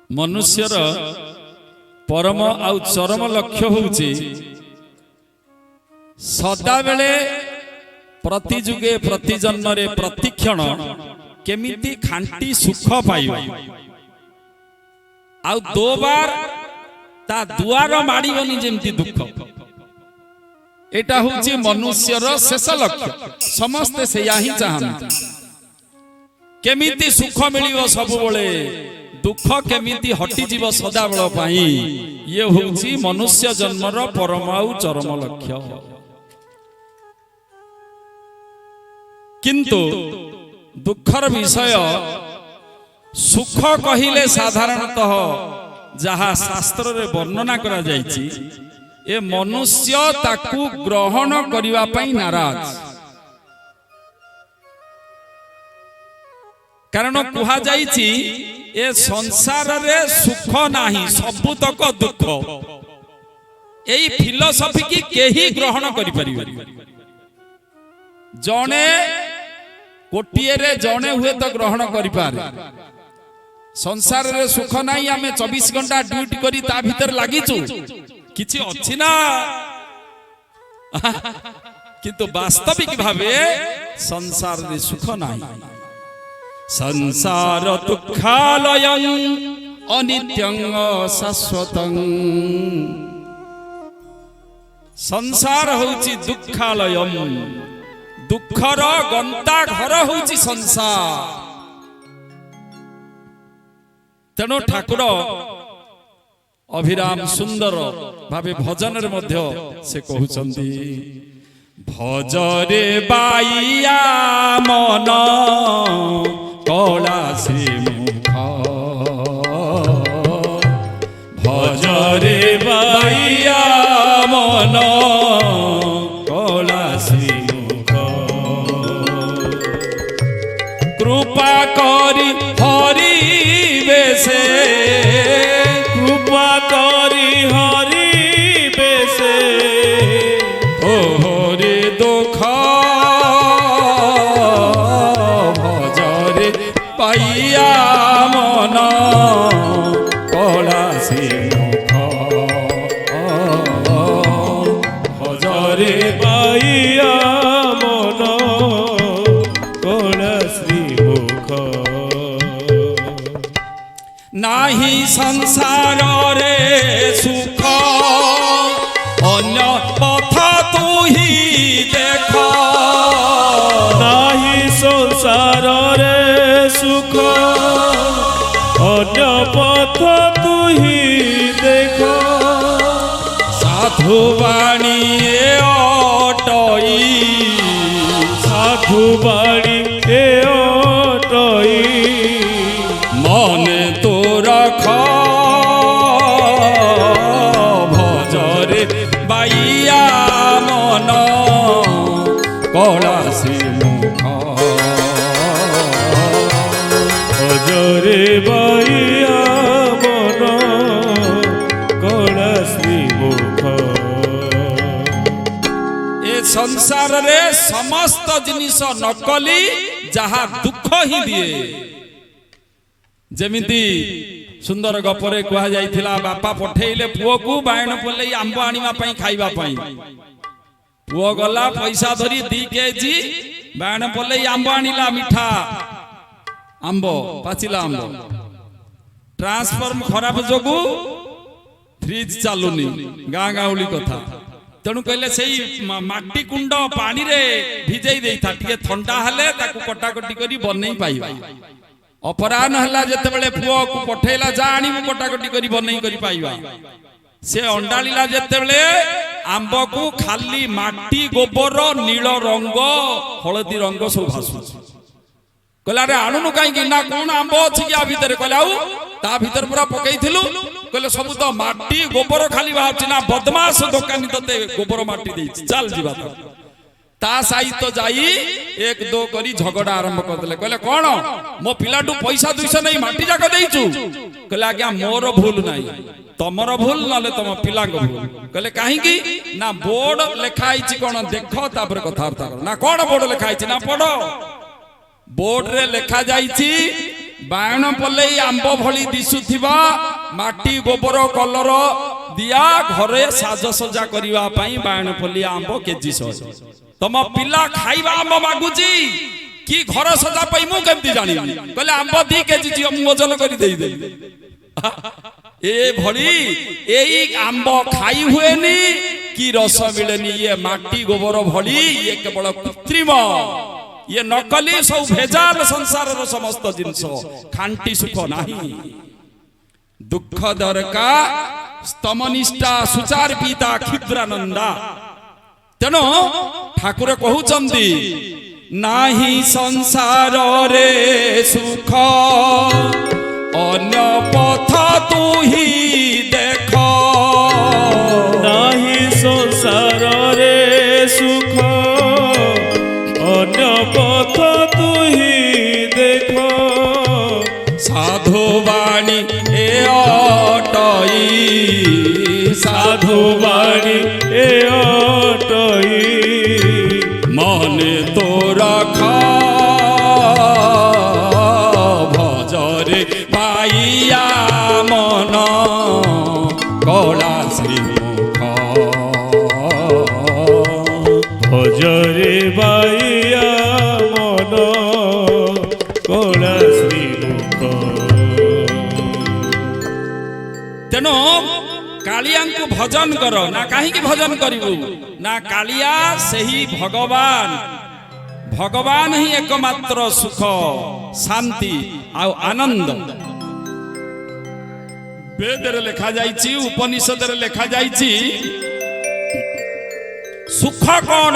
मनुष्यर परम आउ चरम लक्ष्य होउची सदा बेले प्रति जुगे प्रति जन्म रे प्रति क्षण केमिति खांटी सुख पाइबा आउ दो बार ता दुआर माड़ीबनी जेमती दुख एटा होउची मनुष्यर शेष लक्ष्य। समस्ते सेया ही चाहନ୍ତି केमिति सुख मिलिबो सब बेले दुख केमिति हटि जीव सदाबेल पाई ये होउची मनुष्य जन्मर परम आउ चरम लक्ष्य। किंतु दुखर विषय सुख कहिले साधारणतः जहा शास्त्र रे वर्णना करा जायछि ए मनुष्य ताकू ग्रहण करिवा पई नाराज। कारण कुहा जायछि ए संसार रे सुख नाही सबुतक दुख एई फिलोसफी की केही ग्रहण करि परिबे जणे कोटिए रे जणे हुए तो ग्रहण करि पारे। संसार रे सुख नाही आमे 24 घंटा ड्यूटी करी ता भीतर लागिचु किछि अछि ना किंतु वास्तविक भावे संसार रे सुख नाही। संसार दुःखालयं अनित्यं शाश्वतं संसार होउची दुःखालयं दुखर गंता घर होउची संसार। तेणु ठाकुर अभिराम सुंदर भावे भजन रे मध्य से कहउचंती भजरे बाइया मन कला से मुख भजरे बाइया मन कला से मुख कृपा करी हरि बेसे कृपा करी हरि बेसे ओरे दुख भजरे पाइया मन कला से मुख भजरे पाइया मन कला श्री मुख नाही संसार रे सुख अन्य पथ तू ही देख नाही संसार रे सुख अन्य पथ तू ही देख साधु वाणी अटई साधु बाणी ए अटई मन तो रख भजरे बाइया मन कला से मुख भजरे बाइया मन कला श्री मुख ए संसार रे समस्त जिनिस नकली जहा दुख ही दिए। जेमिति सुंदर गपरे कहा जाइथिला बापा पठेइले पुओ को बायण पल्ले आंब आनिवा पई खाइबा पई पुओ गला पैसा धरी 2 केजी बायण पल्ले आंब आनिला मिठा आंब पाचिला आंब ट्रांसफॉर्म खराब जोगु फ्रिज चालुनी गाँ गाउली कथा तेणु कहले सेई माटी कुंड पानी रे भिजई देइथा टिके ठंडा हले ताकू कटाकटी करी बनै पाइबा अपराहन हला जते बेले पुओ को पठेला जा आनी कटाकटी करी बनै करी पाइबा से अंडालीला जते बेले आंब को खाली माटी गोबर नील रंग हलदी रंग सब भासु कहला रे आनुनु काई कि ना कोन आंब अछि कि आ भीतर कहला आउ ता भीतर पूरा पकैथिलु कहले सब तो माटी गोबर खाली बाहरछि ना बदमाश दुकानी तते गोबर माटी देछि चल जीवा ता सहित जाई 1-2 करी झगड़ा आरंभ कर देले कहले कोन मो पिलाटू पैसा 200 नहीं माटी जाक देइछु कहले आज्ञा मोर भूल नाही तमर भूल नले तम पिला को भूल कहले काहे की ना बोर्ड लिखा आइछि कोन देखो तापर कथार्ता कर ना कोन बोर्ड लिखा आइछि ना पढो बोर्ड रे लिखा जाइछि ବାୟଣ ପଲେଇ ଆମ୍ବ ଭଳି ଦିଶୁଥିବା ମାଟି ଗୋବର କଲର ଦିଆ ଘରେ ସାଜସଜା କରିବା ପାଇଁ ବାୟଣ ପଲ୍ଲୀ ଆମ୍ବ କେଜି 100। ତମ ପିଲା ଖାଇବା ଆମ୍ବ ମାଗୁଛି କି ଘର ସଜା ପାଇଁ ମୁଁ କେମିତି ଜାଣିବି? କହିଲେ ଆମ୍ବ 2 କେଜି ଝିଅ ମୁଁ ଓଜନ କରି ଦେଇଦେବି। ଏ ଭଳି ଏଇ ଆମ୍ବ ଖାଇ ହୁଏନି କି ରସ ମିଳେନି। ଇଏ ମାଟି ଗୋବର ଭଳି, ଇଏ କେବଳ କୃତ୍ରିମ, ଇଏ ନକଲି, ସବୁ ଭେଜାଲ ସଂସାରର ସମସ୍ତ ଜିନିଷ। ଖାଣ୍ଟି ସୁଖ ନାହିଁ। ଦୁଃଖ ଦରକା ସ୍ତମନିଷ୍ଠା ସୁଚାର ପିତା କ୍ଷୁଦ୍ରାନନ୍ଦା। ତେଣୁ ଠାକୁର କହୁଛନ୍ତି ନାହିଁ ସଂସାରରେ ସୁଖ ଅନ୍ୟ ପଥ ତୁ ହି ଦେଖ। ନାହିଁ ସଂସାରରେ ସୁଖ ଅନ୍ୟ ପଥ ତୁ ହି ଦେଖ। ସାଧୁବାଣୀ ଏ ଅଟଇ, ସାଧୁବାଣୀ ଏ ଅଟଇ ମନେ ତୋ ରଖ ଭଜରେ ପାଇଆ ମନ କଳା ଶ୍ରୀମୁଖ। ଭଜରେ ବାଇଆ ମନ କଳା ଶ୍ରୀମୁଖ। ତେଣୁ କାଳିଆଙ୍କୁ ଭଜନ କର। ନା କାହିଁକି ଭଜନ କରିବୁ? ନା କାଳିଆ ସେହି ଭଗବାନ। ଭଗବାନ ହିଁ ଏକମାତ୍ର ସୁଖ, ଶାନ୍ତି ଆଉ ଆନନ୍ଦ। ବେଦରେ ଲେଖା ଯାଇଛି, ଉପନିଷଦରେ ଲେଖା ଯାଇଛି, ସୁଖ କଣ?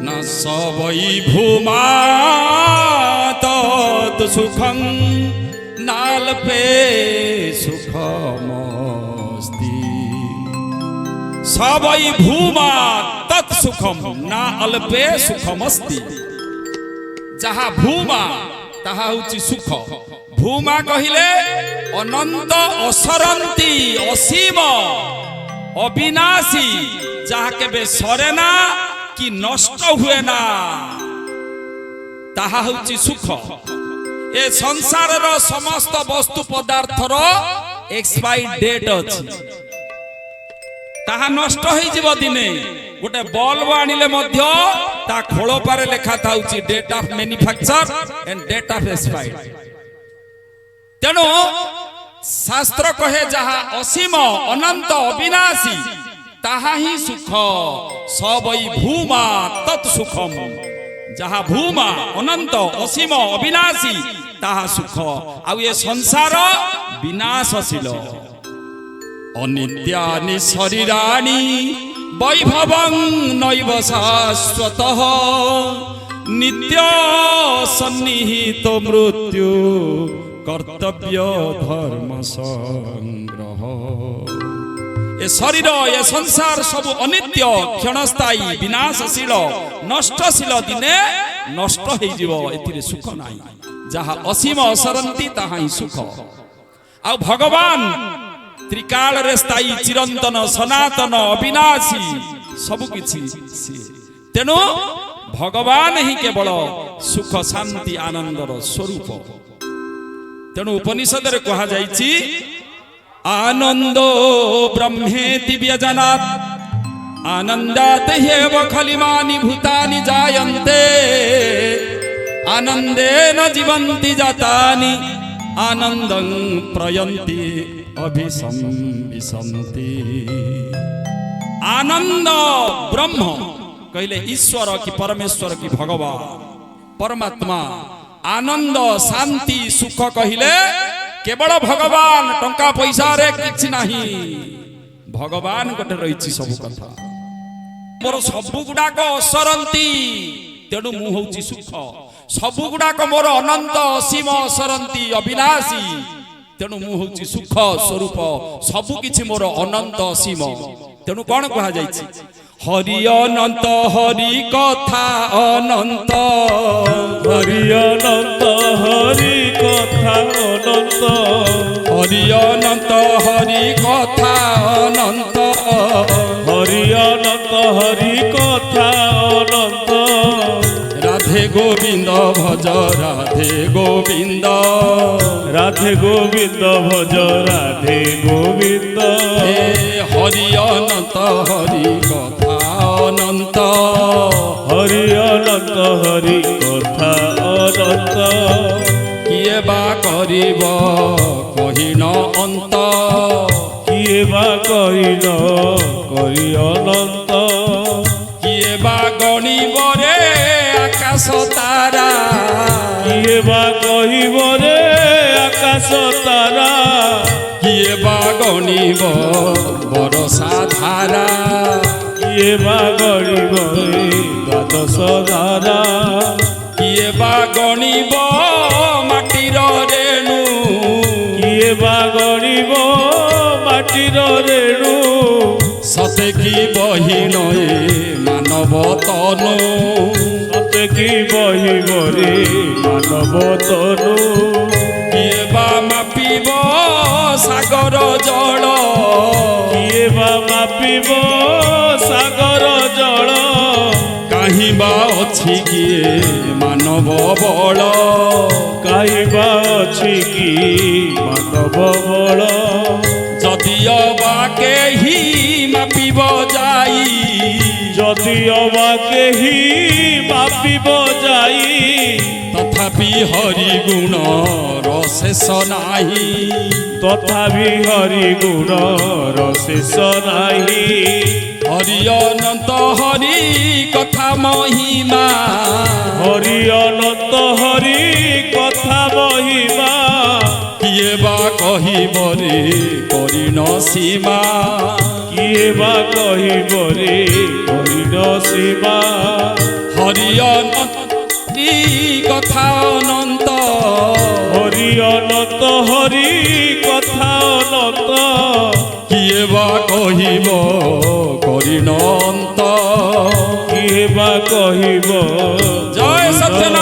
ନା ସବଇ ଭୂମା ତତ୍ ସୁଖଂ ନାଲପେ ସୁଖମସ୍ତି। সবই ভূমা তৎ সুখম না অল্পে সুখমস্তি। যাহা ভূমা তাহা হচ্ছে সুখ। ভূমা কহিলে অনন্ত অসরন্তি অসীম অবিনাশী, যাহা কেবে সরে না কি নষ্ট হুয়ে না, তাহা হচ্ছে সুখ। এ সংসারর সমস্ত বস্তু পদার্থর এক্সপায়ারি ডেট আছে, তাহা নষ্ট হয়ে যাব দিনে। গোটে বল্ব আনিলে মধ্য তা খোলপারে লেখা থাউছি date of manufacture and date of expiry. তেণু শাস্ত্র কহে যাহা অসীম অনন্ত অবিনাশী তাহা হি সুখ। সবই ভূমা তৎ সুখম। যাহা ভূমা অনন্ত অসীম অবিনাশী তাহা সুখ। আউ এ সংসার বিনাশশীল। অনিত্যানি শরীরাণি বৈভবং নৈব শাশ্বতঃ নিত্য সন্নিহিত মৃত্যু কর্তব্য ধর্ম সংগ্রহ। এ শরীর এ সংসার সবু অনিত্য, ক্ষণস্থায়ী, বিনাশশীল, নষ্টশীল। দিনে নষ্ট হয়ে যাব, এতিরে সুখ নাই। যাহা অসীম অসরন্তি তাহা হি সুখ। আউ ভগবান ত্রিকাଳରେ ସ୍ଥାୟୀ, ଚିରନ୍ତନ, ସନାତନ, ଅବିନାଶୀ, ସବୁ କିଛି ସିଏ। ତେଣୁ ଭଗବାନ ହିଁ କେବଳ ସୁଖ, ଶାନ୍ତି, ଆନନ୍ଦର ସ୍ୱରୂପ। ତେଣୁ ଉପନିଷଦରେ କୁହାଯାଇଛି ଆନନ୍ଦୋ ବ୍ରହ୍ମେତି ବ୍ୟଜନାତ୍ ଆନନ୍ଦାତ ହ୍ୟେବ ଖଲିମାନି ଭୂତାନି ଜାୟନ୍ତେ ଆନନ୍ଦେନ ଜୀବନ୍ତି ଜାତାନି ଆନନ୍ଦଂ ପ୍ରୟନ୍ତି अभिसंविशन्ति। आनंद ब्रह्म कहले ईश्वर की परमेश्वर की भगवान परमात्मा। आनंद शांति सुख कहले केवल भगवान। टंका पैसा रे किछि नाही, भगवान गोटे रहिछि सब कथा। मोर सबु गुडाक असरंती, तेणु मु होउछि सुख। सबु गुडाक मोर अनंत असीम असरंती अविनाशी, तेणु मु होउछि सुख स्वरूप। सबु किछि मोर अनंत असीम। तेणु कौन कहा जाइछि? हरि अनंत हरि कथा अनंत, हरि अनंत हरि कथा अनंत, हरि अनंत हरि कथा अनंत, हरि अनंत हरि कथा अनंत। राधे गोविंद গোবিন্দ ভজ রাধে গোবিন্দ রাধে গোবিন্দ ভজ রাধে গোবিন্দ হে হরি অনন্ত হরি কথা অনন্ত হরি অনন্ত হরি কথা অনন্ত কিয়ে বা করিব কহিন অন্ত কিয়ে বা কহিল করি অনন্ত কিয়ে বা গণিব রে আকাশ তারা কিয়ে বা কহিব রে আকাশ তারা কিয়ে বা গণিব বরষা ধারা কিয়ে বা গরিব দ্বাদশ ধারা কিয়ে বা গণিব মাটির রেণু কিয়ে বা গরিব মাটির রেণু সতে কি বহি নয়ে মানব তনু সতে কি বহিব রে মানব তনু কিয়ে বা মাপিব সাগর জল কিয়ে বা মাপিব সাগর জଳ কাহি বা ଅଛି কিয়ে মানব বଳ কাহিবা ଅଛି କି ମାନବ ବଳ যদিও বা কেহি মাপিব যাই ଯଦି ଅବା କେହି ମାପିବ ଯାଇ তথাপি হরি গুণ রশেষ নাহি ତଥାପି ହରି ଗୁଣର ଶେଷ ନାହିଁ হরি অনন্ত হরি কথা মহিমা ହରି ଅନନ୍ତ ହରି କଥା ମହିମା কিয়ে বা কহিব রে করিন সীমা କିଏ ବା କହିବ ରେ କରିନ ସୀମା হরি অনন্ত কথা অনন্ত হরি ଅନନ୍ତ ହରି କଥା ଅନନ୍ତ কিয়ে বা কহিব করিন অন্ত କିଏ ବା କହିବ জয় সত্যনারায়ণ।